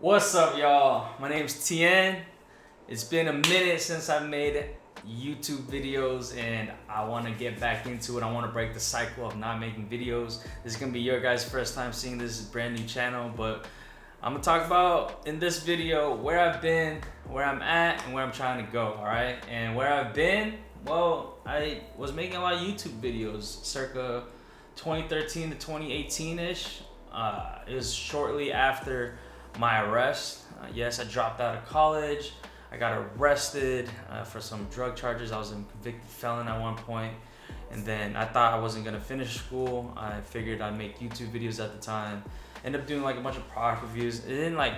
What's up, y'all? My name's Tien. It's been a minute since I've made YouTube videos and I want to get back into it. I want to break the cycle of not making videos. This is going to be your guys' first time seeing this brand new channel, but I'm going to talk about in this video where I've been, where I'm at, and where I'm trying to go, alright? And where I've been, well, I was making a lot of YouTube videos circa 2013 to 2018-ish. It was shortly after my arrest. Yes, I dropped out of college. I got arrested for some drug charges. I was a convicted felon at one point, and then I thought I wasn't gonna finish school. I figured I'd make YouTube videos at the time. Ended up doing like a bunch of product reviews. It didn't like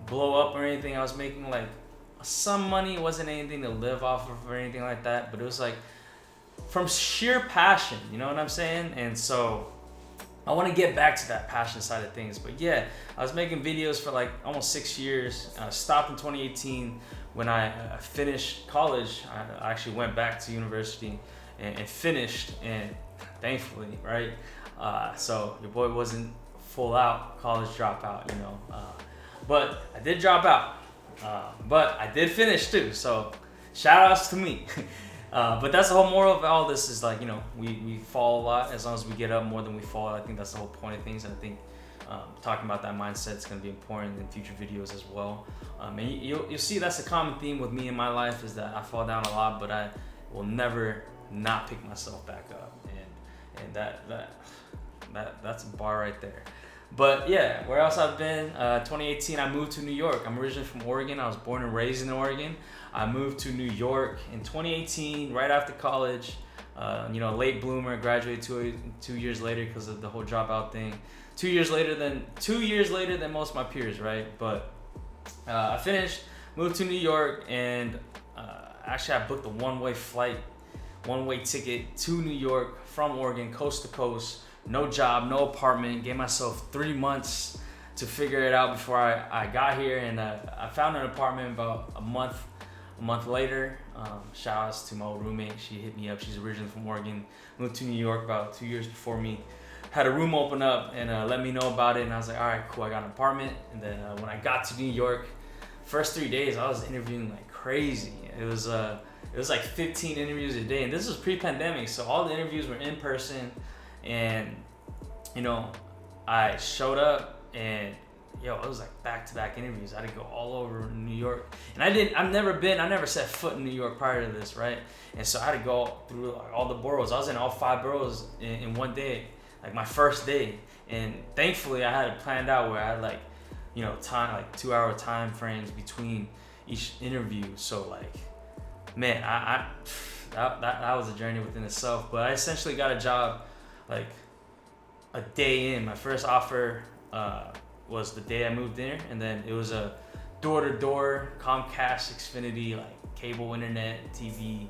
blow up or anything. I was making like some money. It wasn't anything to live off of or anything like that, but it was like from sheer passion, you know what I'm saying? And so I want to get back to that passion side of things. But yeah, I was making videos for like almost 6 years. I stopped in 2018 when I finished college. I actually went back to university and finished, and thankfully, right? So your boy wasn't full out college dropout, you know. But I did drop out. But I did finish too. So shout outs to me. But that's the whole moral of all this is like, you know, we fall a lot as long as we get up more than we fall. I think that's the whole point of things. And I think talking about that mindset is going to be important in future videos as well. And you'll see that's a common theme with me in my life is that I fall down a lot, but I will never not pick myself back up. And that's a bar right there. But yeah, where else I've been? 2018, I moved to New York. I'm originally from Oregon. I was born and raised in Oregon. I moved to New York in 2018, right after college. You know, late bloomer, graduated 2 years later because of the whole dropout thing. 2 years later than most of my peers, right? But I finished, moved to New York, and actually I booked a one-way flight, one-way ticket to New York from Oregon, coast to coast. No job, no apartment. Gave myself 3 months to figure it out before I got here, and I found an apartment about a month later. Shout outs to my old roommate. She hit me up. She's originally from Oregon. Moved to New York about 2 years before me. Had a room open up and let me know about it, and I was like, all right, cool. I got an apartment. And then when I got to New York, first 3 days I was interviewing like crazy. It was like 15 interviews a day, and this was pre-pandemic, so all the interviews were in person. And you know, I showed up and it was like back-to-back interviews. I had to go all over New York, and I never set foot in New York prior to this, right? And so I had to go through like all the boroughs. I was in all 5 boroughs in one day, like my first day. And thankfully I had it planned out where I had like, you know, time, like 2-hour time frames between each interview. So like, man, that was a journey within itself. But I essentially got a job like a day in. My first offer was the day I moved in, and then it was a door-to-door Comcast, Xfinity, like cable, internet, TV,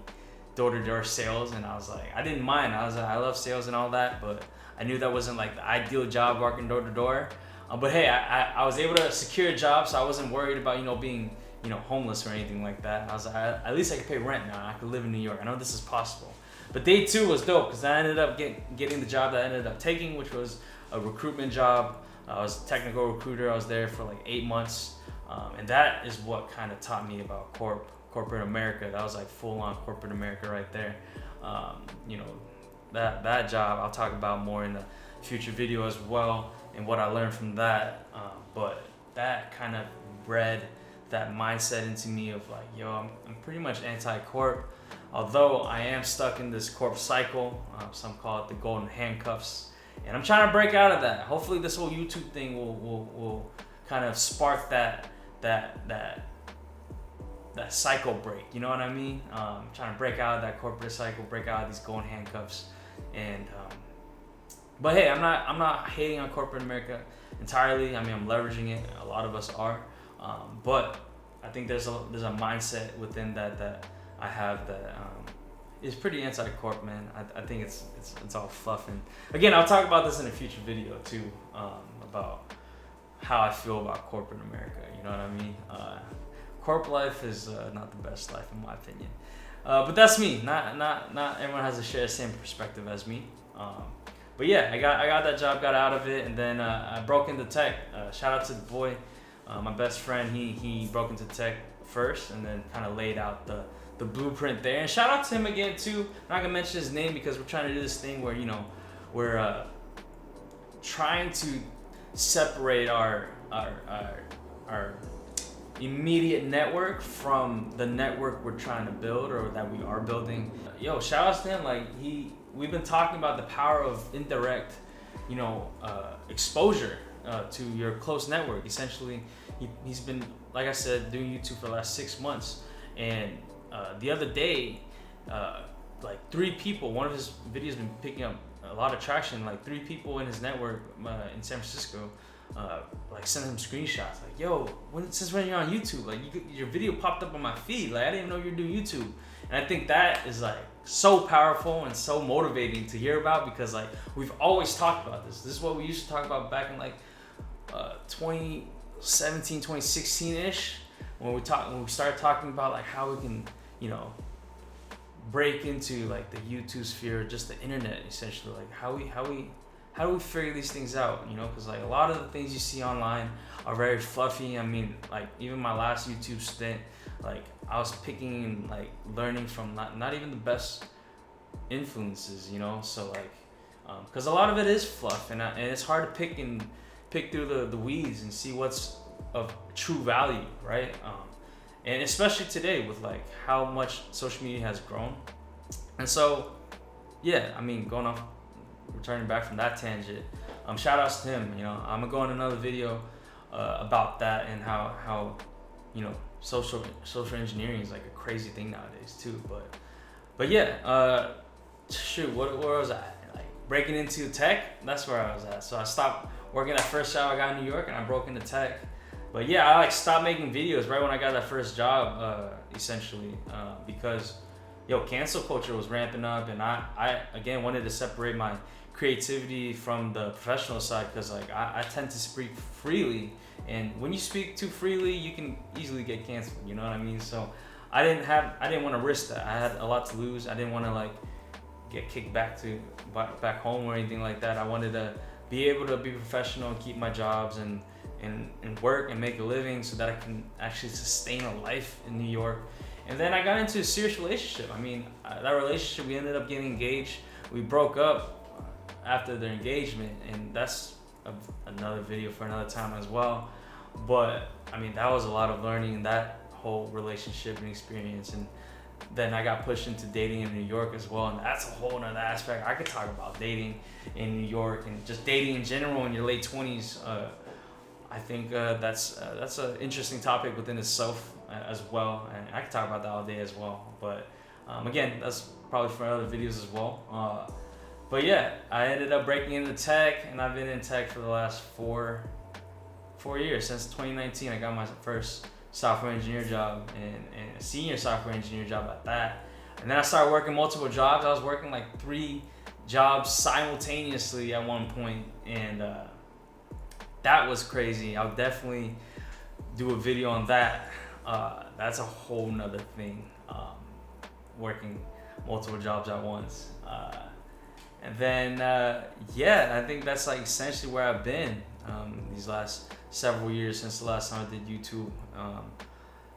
door-to-door sales. And I was like, I didn't mind. I love sales and all that, but I knew that wasn't like the ideal job working door-to-door. But hey, I was able to secure a job, so I wasn't worried about, you know, being, you know, homeless or anything like that. And I was like, at least I could pay rent now. I could live in New York. I know this is possible. But day 2 was dope because I ended up getting the job that I ended up taking, which was a recruitment job. I was a technical recruiter. I was there for like 8 months. And that is what kind of taught me about corporate America. That was like full-on corporate America right there. You know, that job I'll talk about more in the future video as well and what I learned from that. But that kind of bred that mindset into me of like, yo, I'm pretty much anti-corp. Although I am stuck in this corp cycle, some call it the golden handcuffs, and I'm trying to break out of that. Hopefully, this whole YouTube thing will kind of spark that cycle break. You know what I mean? Trying to break out of that corporate cycle, break out of these golden handcuffs, and but hey, I'm not hating on corporate America entirely. I mean, I'm leveraging it. A lot of us are, but I think there's a mindset within that I have that is pretty anti-corp, man. I think it's all fluff. And again, I'll talk about this in a future video too, about how I feel about corporate America. You know what I mean? Corp life is not the best life in my opinion. But that's me. Not everyone has to share the same perspective as me. But yeah, I got that job, got out of it, and then I broke into tech. Shout out to the boy My best friend, he broke into tech first and then kind of laid out the blueprint there. And shout out to him again too. I'm not gonna mention his name because we're trying to do this thing where, you know, we're trying to separate our immediate network from the network we're trying to build or that we are building. Yo, shout out to him. Like we've been talking about the power of indirect, you know, exposure to your close network. Essentially, he's been, like I said, doing YouTube for the last 6 months, and the other day, like 3 people, one of his videos been picking up a lot of traction. Like 3 people in his network in San Francisco, like sent him screenshots. Like, yo, since when you're on YouTube? Like your video popped up on my feed. Like I didn't even know you were doing YouTube. And I think that is like so powerful and so motivating to hear about, because like we've always talked about this. This is what we used to talk about back in like 2017, 2016-ish, when we started talking about like how we can, you know, break into like the YouTube sphere, just the internet, essentially. Like how do we figure these things out, you know? Because like a lot of the things you see online are very fluffy. I mean, like even my last YouTube stint, like I was picking and like learning from not even the best influences, you know? So like, because a lot of it is fluff, and it's hard to pick through the weeds and see what's of true value, right? And especially today with like how much social media has grown. And so, yeah, I mean, returning back from that tangent, shout outs to him. You know, I'm gonna go in another video about that and how you know, social engineering is like a crazy thing nowadays too. But yeah, shoot, where was I? Like breaking into tech, that's where I was at. So I stopped working that first job I got in New York and I broke into tech. But yeah, I like stopped making videos right when I got that first job, essentially, because yo, cancel culture was ramping up, and I again wanted to separate my creativity from the professional side, because like I tend to speak freely, and when you speak too freely, you can easily get canceled. You know what I mean? So I didn't want to risk that. I had a lot to lose. I didn't want to like get kicked back home or anything like that. I wanted to be able to be professional and keep my jobs and work and make a living so that I can actually sustain a life in New York. And then I got into a serious relationship. I mean, that relationship, we ended up getting engaged. We broke up after the engagement, and that's another video for another time as well. But I mean, that was a lot of learning in that whole relationship and experience. And then I got pushed into dating in New York as well, and that's a whole nother aspect. I could talk about dating in New York and just dating in general in your late 20s. I think that's an interesting topic within itself as well, and I could talk about that all day as well. But again, that's probably for other videos as well. But yeah, I ended up breaking into tech, and I've been in tech for the last four years. Since 2019, I got my first software engineer job and a senior software engineer job at that. And then I started working multiple jobs. I was working like 3 jobs simultaneously at one point, and that was crazy. I'll definitely do a video on that. That's a whole nother thing, working multiple jobs at once. And then, yeah, I think that's like essentially where I've been these last several years since the last time I did YouTube.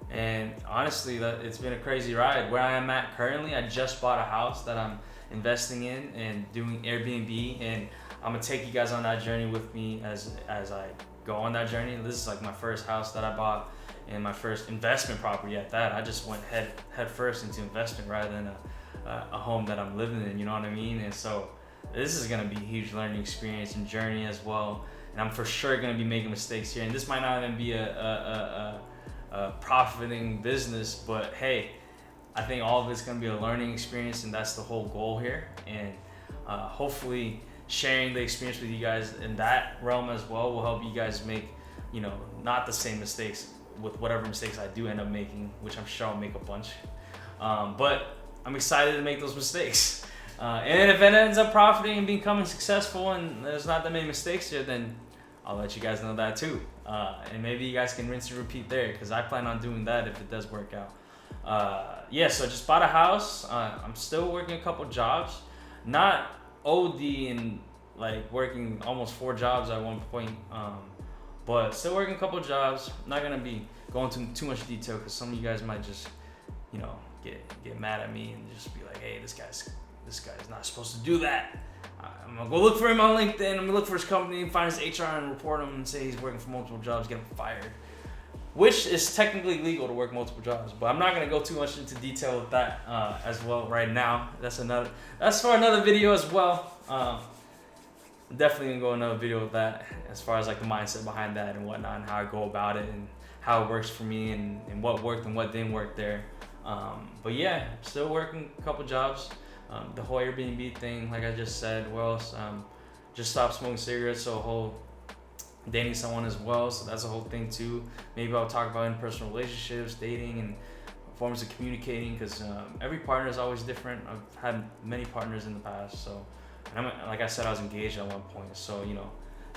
And honestly, it's been a crazy ride. Where I am at currently, I just bought a house that I'm investing in and doing Airbnb, and I'm gonna take you guys on that journey with me as I go on that journey. This is like my first house that I bought and my first investment property at that. I just went head first into investment rather than a home that I'm living in, you know what I mean? And so this is gonna be a huge learning experience and journey as well. And I'm for sure gonna be making mistakes here. And this might not even be a profiting business, but hey, I think all of it's gonna be a learning experience, and that's the whole goal here. And hopefully sharing the experience with you guys in that realm as well will help you guys make, you know, not the same mistakes with whatever mistakes I do end up making, which I'm sure I'll make a bunch. But I'm excited to make those mistakes. And if it ends up profiting and becoming successful and there's not that many mistakes here, then I'll let you guys know that too. And maybe you guys can rinse and repeat there, because I plan on doing that if it does work out. Yeah, so just bought a house. I'm still working a couple jobs. Not OD and like working almost 4 jobs at one point. but still working a couple jobs. I'm not gonna be going into too much detail because some of you guys might just, you know, get mad at me and just be like, hey, this guy's not supposed to do that. I'm gonna go look for him on LinkedIn. I'm gonna look for his company, find his HR, and report him and say he's working for multiple jobs, get him fired. Which is technically legal to work multiple jobs, but I'm not gonna go too much into detail with that as well right now. That's for another video as well. Definitely gonna go another video with that as far as like the mindset behind that and whatnot, and how I go about it and how it works for me and what worked and what didn't work there. But yeah, still working a couple jobs. The whole Airbnb thing, like I just said, just stopped smoking cigarettes, so dating someone as well, so that's a whole thing too. Maybe I'll talk about interpersonal relationships, dating, and forms of communicating, because every partner is always different. I've had many partners in the past, so like I said, I was engaged at one point, so you know,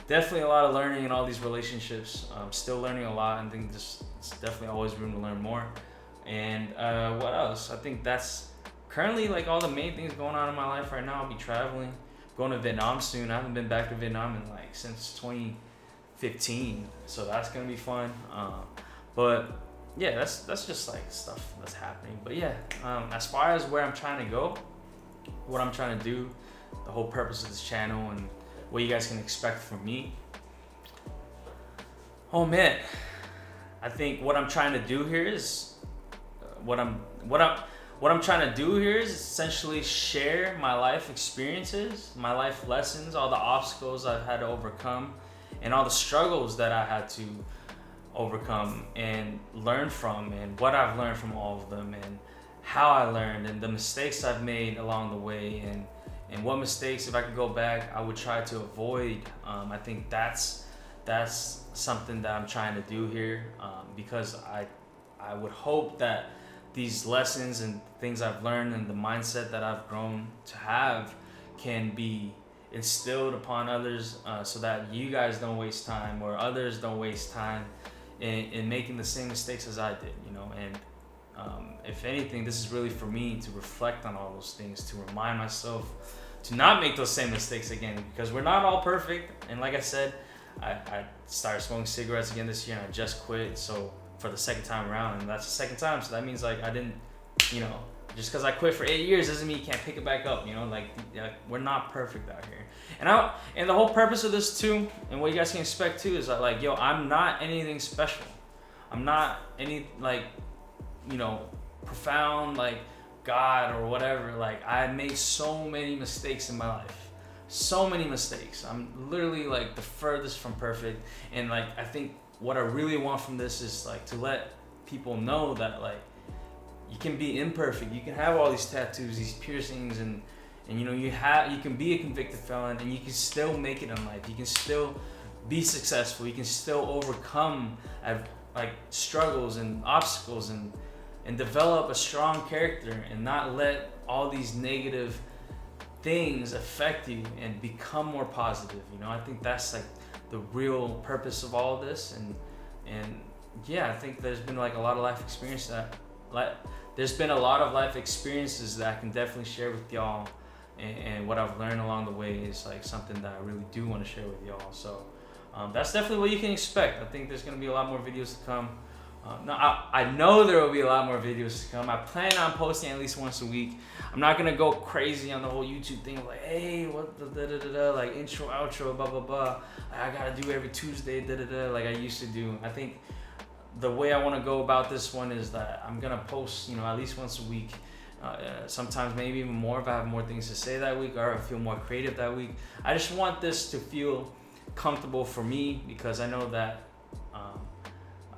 definitely a lot of learning in all these relationships. Still learning a lot, and I think it's definitely always room to learn more. And what else? I think that's currently like all the main things going on in my life right now. I'll be traveling, going to Vietnam soon. I haven't been back to Vietnam in like since 2015, so that's gonna be fun. But yeah, that's just like stuff that's happening. But yeah, as far as where I'm trying to go, what I'm trying to do, the whole purpose of this channel, and what you guys can expect from me. Oh man, I think what I'm trying to do here is what I'm trying to do here is essentially share my life experiences, my life lessons, all the obstacles I've had to overcome, and all the struggles that I had to overcome and learn from, and what I've learned from all of them, and how I learned, and the mistakes I've made along the way, and what mistakes, if I could go back, I would try to avoid. I think that's something that I'm trying to do here, because I would hope that these lessons and things I've learned and the mindset that I've grown to have can be instilled upon others, so that you guys don't waste time, or others don't waste time in making the same mistakes as I did, you know. And if anything, this is really for me to reflect on all those things, to remind myself to not make those same mistakes again, because we're not all perfect. And like I said, I started smoking cigarettes again this year, and I just quit, so for the second time around, and that's the second time, so that means like I didn't, you know, just because I quit for 8 years doesn't mean you can't pick it back up, you know. Like we're not perfect out here. And the whole purpose of this too, and what you guys can expect too, is that like, yo, I'm not anything special. I'm not any like, you know, profound like God or whatever. Like I made so many mistakes in my life, so many mistakes. I'm literally like the furthest from perfect, and like I think what I really want from this is like to let people know that like you can be imperfect. You can have all these tattoos, these piercings, and you know, you can be a convicted felon, and you can still make it in life. You can still be successful. You can still overcome like struggles and obstacles, and develop a strong character, and not let all these negative things affect you, and become more positive. You know, I think that's like the real purpose of all of this. And yeah, I think there's been like a lot of life experience there's been a lot of life experiences that I can definitely share with y'all, and what I've learned along the way is like something that I really do want to share with y'all. So that's definitely what you can expect. I think there's going to be a lot more videos to come. I know there will be a lot more videos to come. I plan on posting at least once a week. I'm not gonna go crazy on the whole YouTube thing of like, hey, what the like intro, outro, blah blah blah. I gotta do every Tuesday, like I used to do. I think the way I want to go about this one is that I'm gonna post, you know, at least once a week. Sometimes maybe even more if I have more things to say that week, or I feel more creative that week. I just want this to feel comfortable for me, because I know that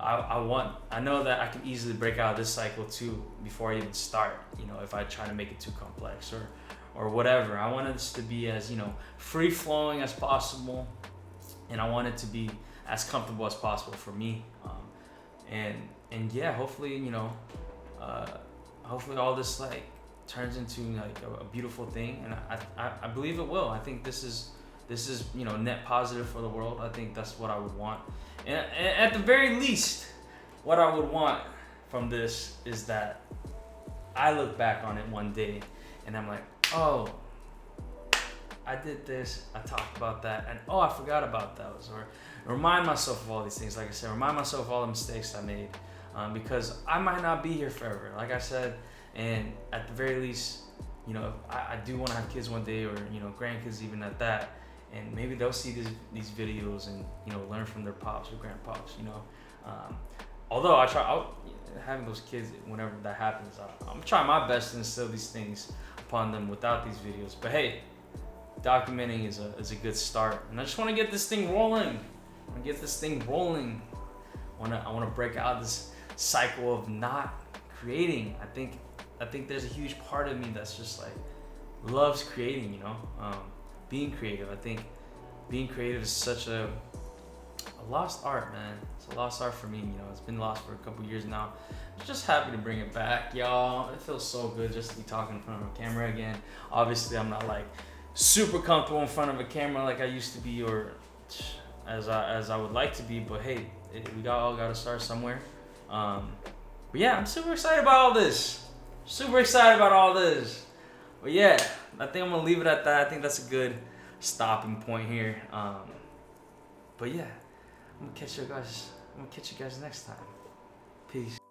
I know that I can easily break out of this cycle too before I even start, you know, if I try to make it too complex or whatever. I want this to be as, you know, free flowing as possible, and I want it to be as comfortable as possible for me. And yeah, hopefully, you know, hopefully all this like turns into like a beautiful thing, and I believe it will. I think this is, you know, net positive for the world. I think that's what I would want. And at the very least, what I would want from this is that I look back on it one day and I'm like, oh, I did this, I talked about that, and oh, I forgot about those. remind myself of all these things. Like I said, remind myself of all the mistakes I made, because I might not be here forever, like I said. And at the very least, you know, I do want to have kids one day, or, you know, grandkids even at that. And maybe they'll see these videos and, you know, learn from their pops or grandpops, you know. Although having those kids, whenever that happens, I'm trying my best to instill these things upon them without these videos. But hey, documenting is a good start. And I just want to get this thing rolling. I want to break out this cycle of not creating. I think there's a huge part of me that's just like loves creating, you know, being creative. I think being creative is such a lost art, man. It's a lost art for me, you know. It's been lost for a couple years now. I'm just happy to bring it back, y'all. It feels so good just to be talking in front of a camera again. Obviously, I'm not like super comfortable in front of a camera like I used to be, or as I would like to be, but hey, we all got to start somewhere. But yeah, I'm super excited about all this. But yeah, I think I'm gonna leave it at that. I think that's a good stopping point here. But yeah, I'm gonna catch you guys next time. Peace.